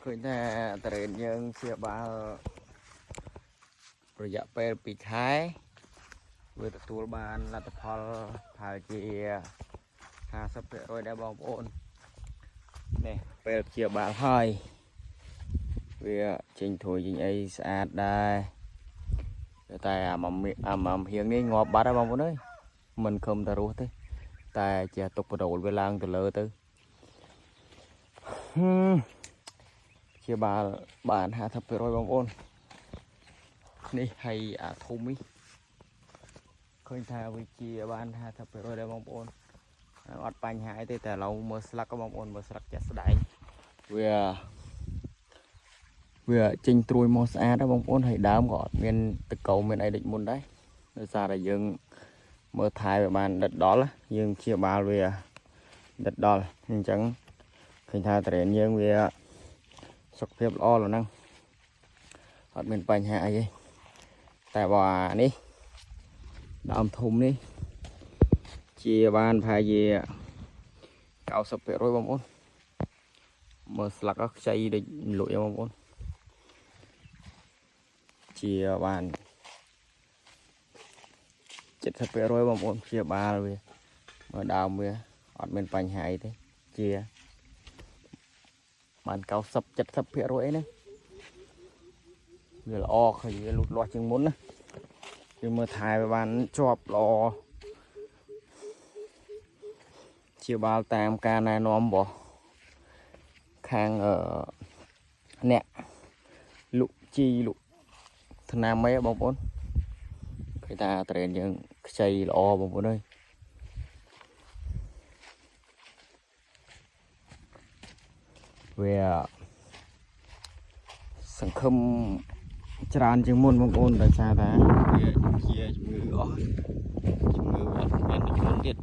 ឃើញថាត្រេនយើងព្យាបាលរយៈពេល2 ខែវាទទួលបានលទ្ធផលប្រហែលជា 50% ដែរបងប្អូននេះពេលព្យាបាលហើយវាចេញធួយចេញអីស្អាតដែរតែអាមហៀងនេះងាប់បាត់ហើយបងប្អូនអើយមិនខំតែរស់ទេតែជាទុកបដូលវាឡើងទៅលើទៅព្យាបាលបាន 50% បងប្អូននេះហើយអាធំនេះឃើញថាវាជាបាន 50% ដែរបងប្អូនអត់បញ្ហាអីទេតែឥឡូវមើលស្លឹកបងប្អូនមើលស្លឹកចាស់ស្ដែងវាចេញត្រួយមកស្អាតដែរបងប្អូនហើយដើមក៏អត់មានតកោមានអីដូចមុនដែរដោយសារតែយើងមើលថែវាបានដិតដល់យើងព្យាបាលវាដិតដល់អញ្ចឹងឃើញថាត្រេនយើងវាសុខភាពល្អแล้วហ្នឹងអត់មានបញ្ហាអីទេតែបើអានេះដើមធំនេះជាបានប្រហែលជា 90% បងប្អូនមើលស្លឹកខ្ចីដូចលក់បងប្អូនជាបាន 70% បងប្អូនព្យាបាលវាមើលដើមវាអត់មានបញ្ហាអីទេជាបាន 90-70% អីហ្នឹងវាល្អឃើញវាលូតលាស់ជាងមុនណាយើងមើលថែវាបានជាប់ល្អព្យាបាលតាមការណែនាំរបស់ខាងអ្នកលក់ជីលក់ថ្នាំអីបងប្អូនឃើញថាត្រេនយើងខ្ចីល្អបងប្អូនអើយវាសង្ឃឹមច្រើនជាងមុនបងប្អូនដោយសារថាវាជាជំងឺអស់ជំងឺអត់មានដូចមុនទៀត